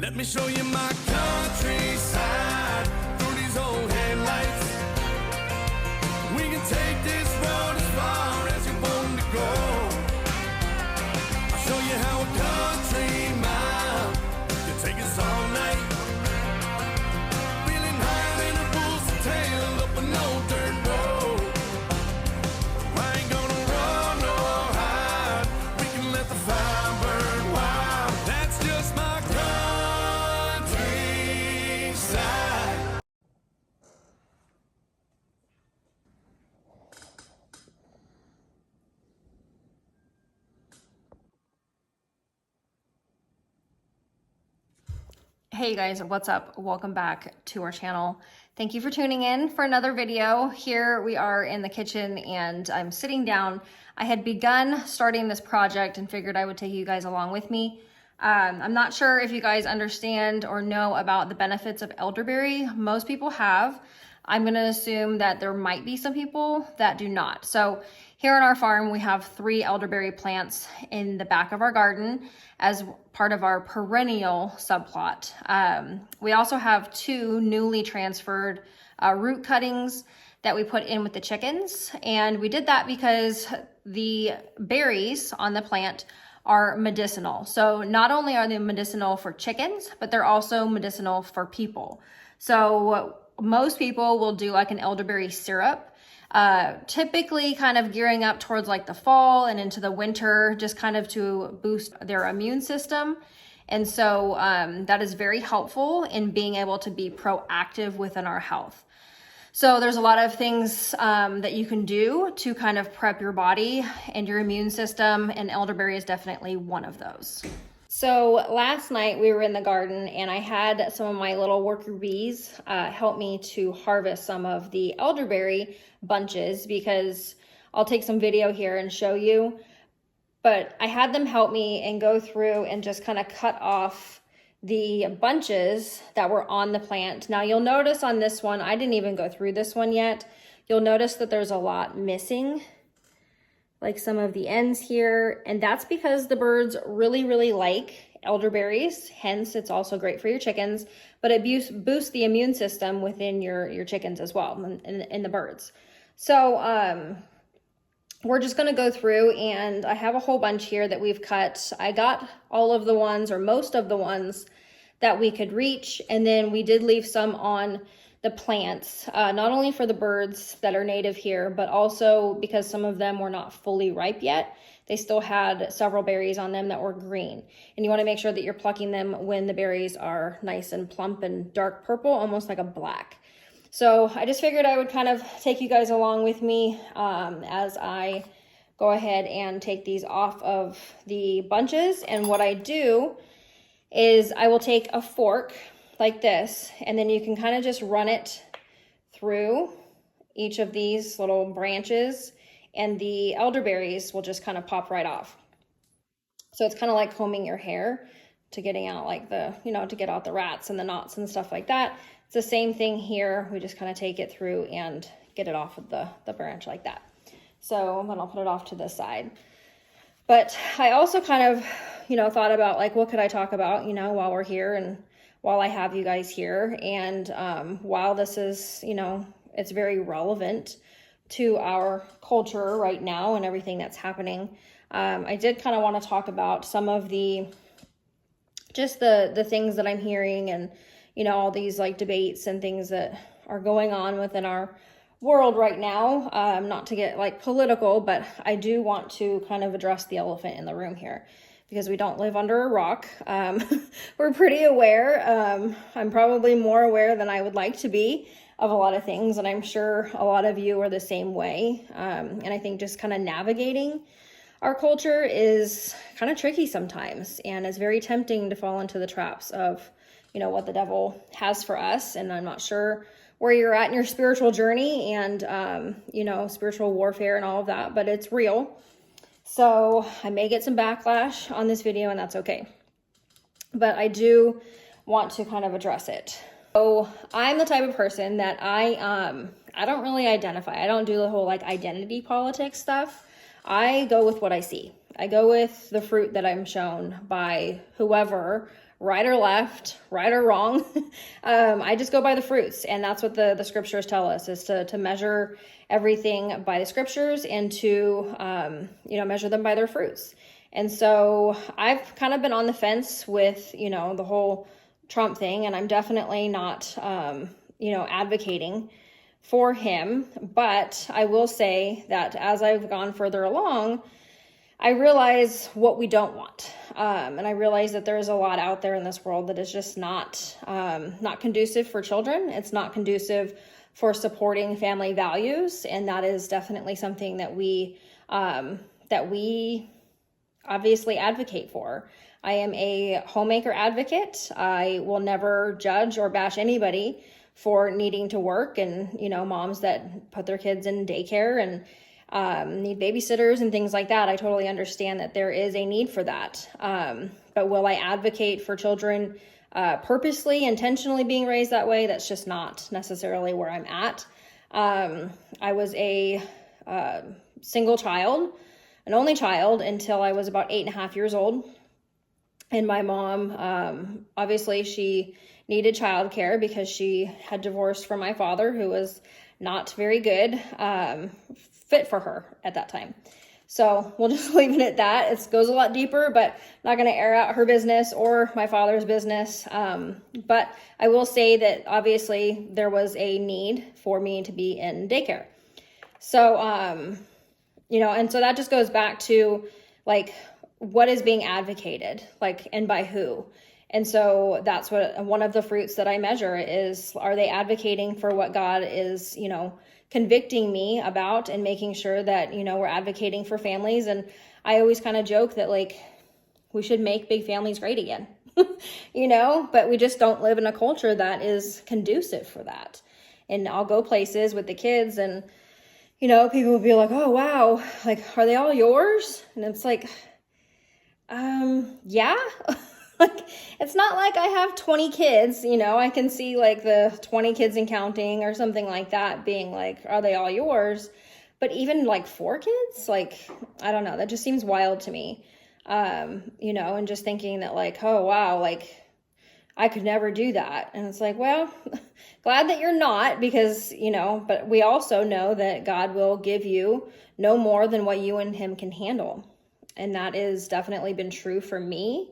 Let me show you my countryside through these old headlights. We can take this road as far as you want to go. I'll show you how a country mile can take us all night. Feeling higher than a bull's tail up an old dirt road. I ain't gonna run or hide. We can let the fire burn wild. That's just my countryside. Hey guys, what's up? Welcome back to our channel. Thank you for tuning in for another video. Here we are in the kitchen and I'm sitting down. I had begun starting this project and figured I would take you guys along with me. I'm not sure if you guys understand or know about the benefits of elderberry. Most people have. I'm gonna assume that there might be some people that do not. So here on our farm, we have 3 elderberry plants in the back of our garden as part of our perennial subplot. We also have 2 newly transferred root cuttings that we put in with the chickens. And we did that because the berries on the plant are medicinal. So not only are they medicinal for chickens, but they're also medicinal for people. So most people will do like an elderberry syrup, typically kind of gearing up towards like the fall and into the winter, just kind of to boost their immune system. And so that is very helpful in being able to be proactive within our health. So there's a lot of things that you can do to kind of prep your body and your immune system, and elderberry is definitely one of those. So last night we were in the garden and I had some of my little worker bees help me to harvest some of the elderberry bunches, because I'll take some video here and show you. But I had them help me and go through and just kind of cut off the bunches that were on the plant. Now you'll notice on this one, I didn't even go through this one yet. You'll notice that there's a lot missing, like some of the ends here. And that's because the birds really, really like elderberries. Hence, it's also great for your chickens, but it boosts the immune system within your chickens as well, and the birds. So we're just gonna go through, and I have a whole bunch here that we've cut. I got all of the ones, or most of the ones that we could reach. And then we did leave some on the plants, not only for the birds that are native here, but also because some of them were not fully ripe yet. They still had several berries on them that were green. And you wanna make sure that you're plucking them when the berries are nice and plump and dark purple, almost like a black. So I just figured I would kind of take you guys along with me as I go ahead and take these off of the bunches. And what I do is I will take a fork like this, and then you can kind of just run it through each of these little branches, and the elderberries will just kind of pop right off. So it's kind of like combing your hair to getting out like the, to get out the rats and the knots and stuff like that. It's the same thing here. We just kind of take it through and get it off of the branch like that. So then I'll put it off to this side. But I also kind of, thought about like, what could I talk about, while we're here and while I have you guys here. And while this is, it's very relevant to our culture right now and everything that's happening, I did kind of want to talk about some of the things that I'm hearing, and all these like debates and things that are going on within our world right now. Not to get like political, but I do want to kind of address the elephant in the room here, because we don't live under a rock. We're pretty aware. I'm probably more aware than I would like to be of a lot of things, and I'm sure a lot of you are the same way. And I think just kind of navigating our culture is kind of tricky sometimes, and it's very tempting to fall into the traps of, what the devil has for us. And I'm not sure where you're at in your spiritual journey and, spiritual warfare and all of that, but it's real. So I may get some backlash on this video, and that's okay. But I do want to kind of address it. So I'm the type of person that I don't really identify. I don't do the whole like identity politics stuff. I go with what I see. I go with the fruit that I'm shown by whoever right or left, right or wrong. I just go by the fruits. And that's what the scriptures tell us, is to measure everything by the scriptures and to, measure them by their fruits. And so I've kind of been on the fence with, the whole Trump thing, and I'm definitely not, advocating for him. But I will say that as I've gone further along, I realize what we don't want. And I realize that there is a lot out there in this world that is just not conducive for children. It's not conducive for supporting family values. And that is definitely something that we obviously advocate for. I am a homemaker advocate. I will never judge or bash anybody for needing to work, and, moms that put their kids in daycare and need babysitters and things like that. I totally understand that there is a need for that. But will I advocate for children purposely, intentionally being raised that way? That's just not necessarily where I'm at. I was a single child, an only child, until I was about 8.5 years old. And my mom, obviously she needed childcare because she had divorced from my father, who was not very good, fit for her at that time. So we'll just leave it at that. It goes a lot deeper, but I'm not going to air out her business or my father's business. But I will say that obviously there was a need for me to be in daycare. So, and so that just goes back to like, what is being advocated, like, and by who? And so that's what one of the fruits that I measure is, are they advocating for what God is, convicting me about, and making sure that, we're advocating for families. And I always kind of joke that, like, we should make big families great again, but we just don't live in a culture that is conducive for that. And I'll go places with the kids and, people will be like, oh, wow, like, are they all yours? And it's like, yeah. Like, it's not like I have 20 kids, I can see like the 20 kids and counting or something like that being like, are they all yours? But even like 4 kids, like, I don't know, that just seems wild to me. And just thinking that like, oh, wow, like I could never do that. And it's like, well, glad that you're not, because, but we also know that God will give you no more than what you and him can handle. And that is definitely been true for me,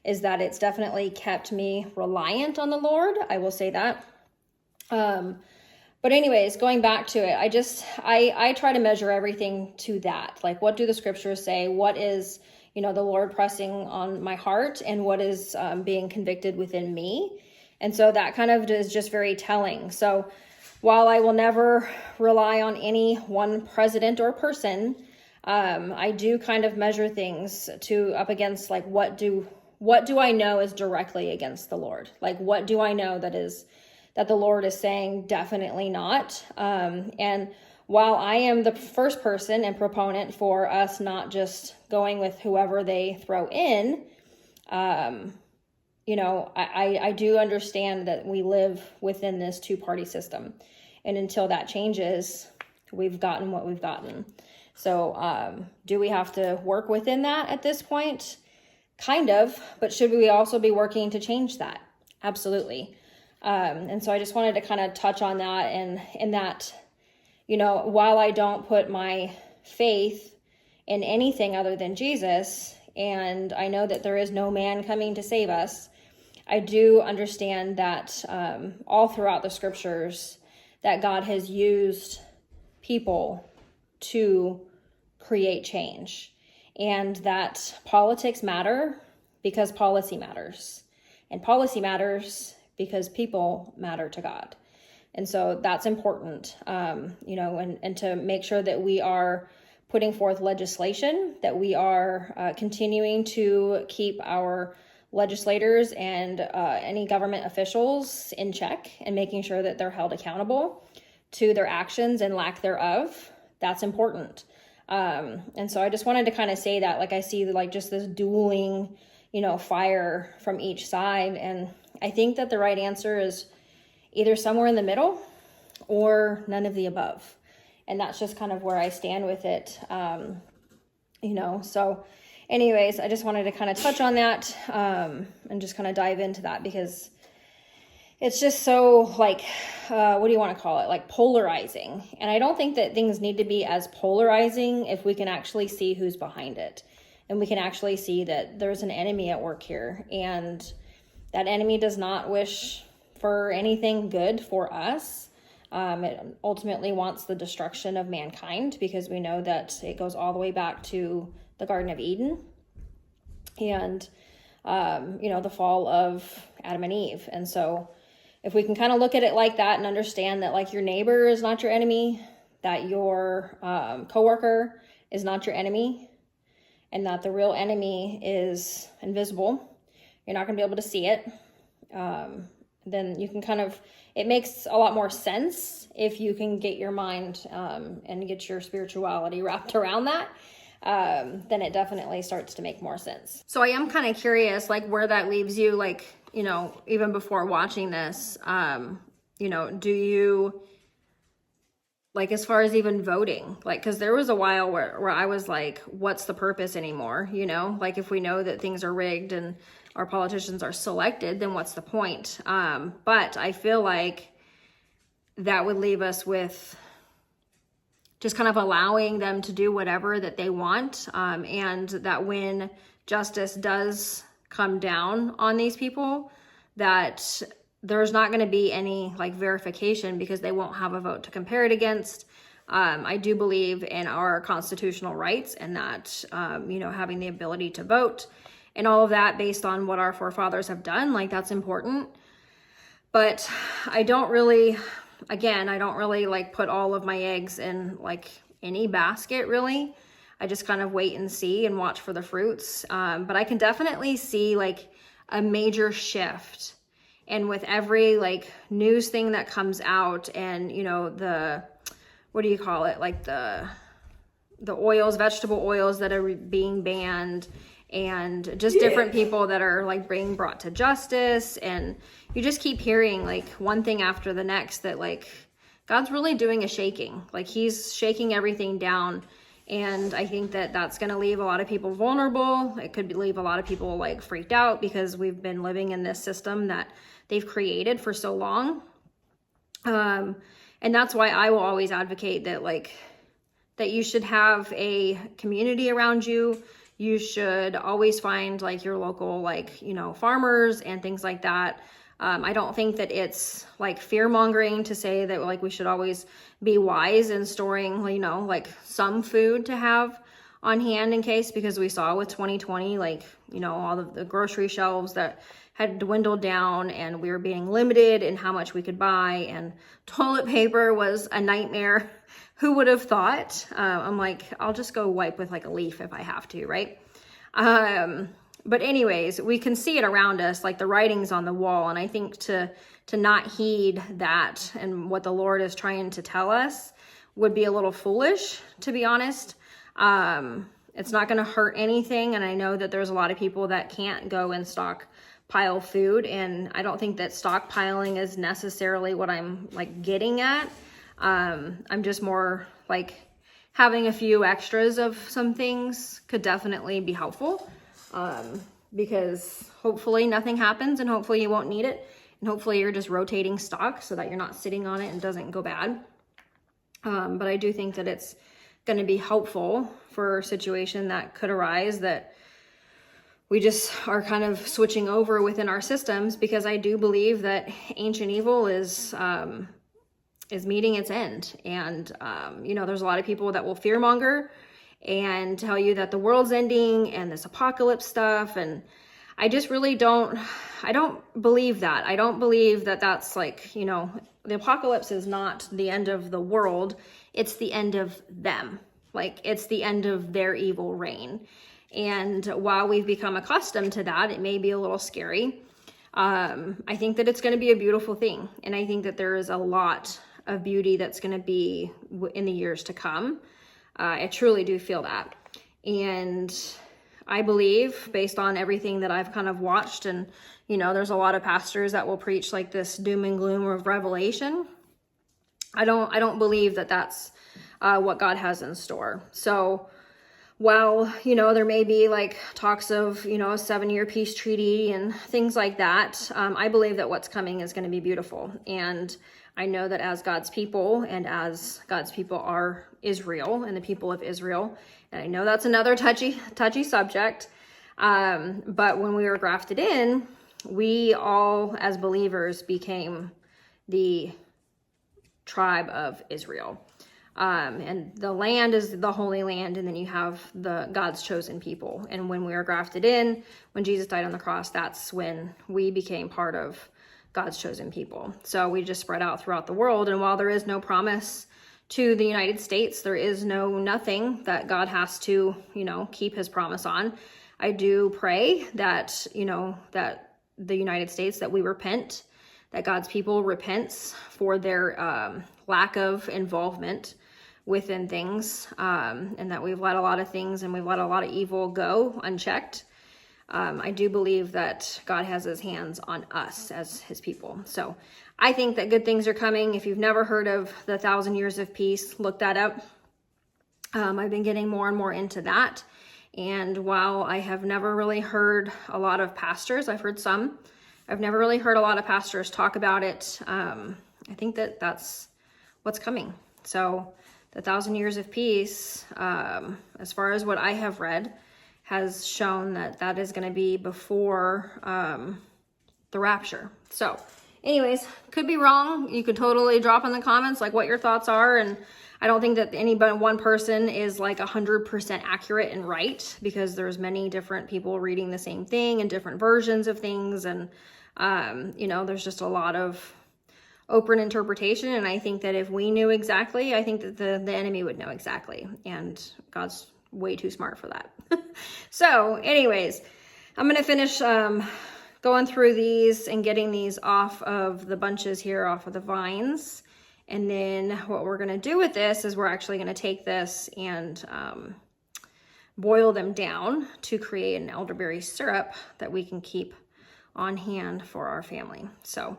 is that it's definitely kept me reliant on the Lord. I will say that. But anyways, going back to it, I try to measure everything to that. Like, what do the scriptures say? What is, the Lord pressing on my heart, and what is being convicted within me? And so that kind of is just very telling. So while I will never rely on any one president or person, I do kind of measure things up against, like, what do I know is directly against the Lord? Like, what do I know that the Lord is saying definitely not? And while I am the first person and proponent for us not just going with whoever they throw in, I do understand that we live within this 2-party system. And until that changes, we've gotten what we've gotten. So do we have to work within that at this point? Kind of, but should we also be working to change that? Absolutely. And so I just wanted to kind of touch on that, and in that, while I don't put my faith in anything other than Jesus, and I know that there is no man coming to save us, I do understand that all throughout the scriptures that God has used people to create change. And that politics matter because policy matters. And policy matters because people matter to God. And so that's important, and to make sure that we are putting forth legislation, that we are continuing to keep our legislators and any government officials in check, and making sure that they're held accountable to their actions and lack thereof. That's important. And so I just wanted to kind of say that, like, I see like just this dueling, fire from each side. And I think that the right answer is either somewhere in the middle or none of the above. And that's just kind of where I stand with it. So anyways, I just wanted to kind of touch on that and just kind of dive into that, because it's just so like, what do you want to call it? Like polarizing. And I don't think that things need to be as polarizing if we can actually see who's behind it. And we can actually see that there's an enemy at work here. And that enemy does not wish for anything good for us. It ultimately wants the destruction of mankind, because we know that it goes all the way back to the Garden of Eden and, the fall of Adam and Eve. And so if we can kind of look at it like that and understand that like your neighbor is not your enemy, that your coworker is not your enemy, and that the real enemy is invisible, you're not going to be able to see it, then you can kind of, it makes a lot more sense if you can get your mind and get your spirituality wrapped around that. Then it definitely starts to make more sense. So I am kind of curious, like where that leaves you, like, even before watching this, do you, like, as far as even voting, like, cause there was a while where I was like, what's the purpose anymore? Like if we know that things are rigged and our politicians are selected, then what's the point? But I feel like that would leave us with just kind of allowing them to do whatever that they want. And that when justice does come down on these people, that there's not going to be any like verification, because they won't have a vote to compare it against. I do believe in our constitutional rights, and that, having the ability to vote and all of that based on what our forefathers have done, like that's important. But I don't really like put all of my eggs in like any basket, really. I just kind of wait and see and watch for the fruits. But I can definitely see like a major shift. And with every like news thing that comes out, and the, what do you call it? Like the oils, vegetable oils that are being banned, and just different people that are like being brought to justice. And you just keep hearing like one thing after the next, that like God's really doing a shaking, like he's shaking everything down. And I think that that's going to leave a lot of people vulnerable. It could leave a lot of people like freaked out, because we've been living in this system that they've created for so long. And that's why I will always advocate that that you should have a community around you. You should always find like your local, farmers and things like that. I don't think that it's like fear mongering to say that like we should always be wise in storing, like some food to have on hand in case, because we saw with 2020, all of the grocery shelves that had dwindled down, and we were being limited in how much we could buy, and toilet paper was a nightmare. Who would have thought? I'm like, I'll just go wipe with like a leaf if I have to, right? But anyways, we can see it around us, like the writing's on the wall. And I think to not heed that and what the Lord is trying to tell us would be a little foolish, to be honest. It's not going to hurt anything. And I know that there's a lot of people that can't go and stockpile food. And I don't think that stockpiling is necessarily what I'm like getting at. I'm just more like having a few extras of some things could definitely be helpful. Because hopefully nothing happens, and hopefully you won't need it. And hopefully you're just rotating stock so that you're not sitting on it and doesn't go bad. But I do think that it's going to be helpful for a situation that could arise, that we just are kind of switching over within our systems, because I do believe that ancient evil is meeting its end. And, there's a lot of people that will fearmonger and tell you that the world's ending and this apocalypse stuff. And I just really I don't believe that. I don't believe that that's like, the apocalypse is not the end of the world. It's the end of them. Like it's the end of their evil reign. And while we've become accustomed to that, it may be a little scary. I think that it's going to be a beautiful thing. And I think that there is a lot of beauty that's going to be in the years to come. I truly do feel that. And I believe, based on everything that I've kind of watched, and, there's a lot of pastors that will preach like this doom and gloom of Revelation. I don't believe that that's what God has in store. So while, you know, there may be like talks of, you know, a 7-year peace treaty and things like that, I believe that what's coming is going to be beautiful. And I know that as God's people, and as God's people are Israel and the people of Israel, and I know that's another touchy subject, but when we were grafted in, we all as believers became the tribe of Israel. And the land is the Holy Land, and then you have the God's chosen people. And when we were grafted in, when Jesus died on the cross, that's when we became part of God's chosen people. So we just spread out throughout the world. And while there is no promise to the United States, there is nothing that God has to, you know, keep his promise on. I do pray that, you know, that the United States, that we repent, that God's people repents for their lack of involvement within things, and that we've let a lot of things and we've let a lot of evil go unchecked. I do believe that God has his hands on us as his people. So I think that good things are coming. If you've never heard of the 1,000 Years of Peace, look that up. I've been getting more and more into that. And while I have never really heard a lot of pastors, I've heard some, I've never really heard a lot of pastors talk about it. I think that that's what's coming. So the 1,000 Years of Peace, as far as what I have read, has shown that that is going to be before the rapture. So anyways, could be wrong. You could totally drop in the comments like what your thoughts are. And I don't think that one person is like 100% accurate and right, because there's many different people reading the same thing and different versions of things. And, you know, there's just a lot of open interpretation. And I think that if we knew exactly, I think that the enemy would know exactly. And God's way too smart for that. So anyways, I'm going to finish going through these and getting these off of the bunches here, off of the vines. And then what we're going to do with this is we're actually going to take this and boil them down to create an elderberry syrup that we can keep on hand for our family. So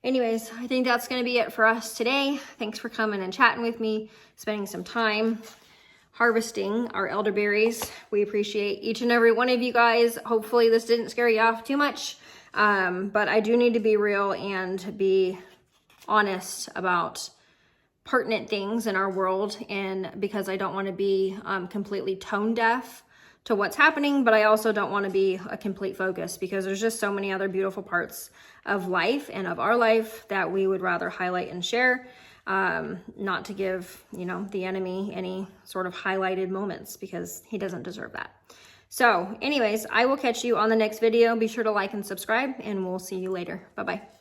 anyways, I think that's going to be it for us today. Thanks for coming and chatting with me, spending some time harvesting our elderberries. We appreciate each and every one of you guys. Hopefully this didn't scare you off too much, but I do need to be real and be honest about pertinent things in our world, and because I don't want to be completely tone deaf to what's happening, but I also don't want to be a complete focus, because there's just so many other beautiful parts of life and of our life that we would rather highlight and share, not to give, you know, the enemy any sort of highlighted moments, because he doesn't deserve that. So anyways, I will catch you on the next video. Be sure to like and subscribe, and we'll see you later. Bye-bye.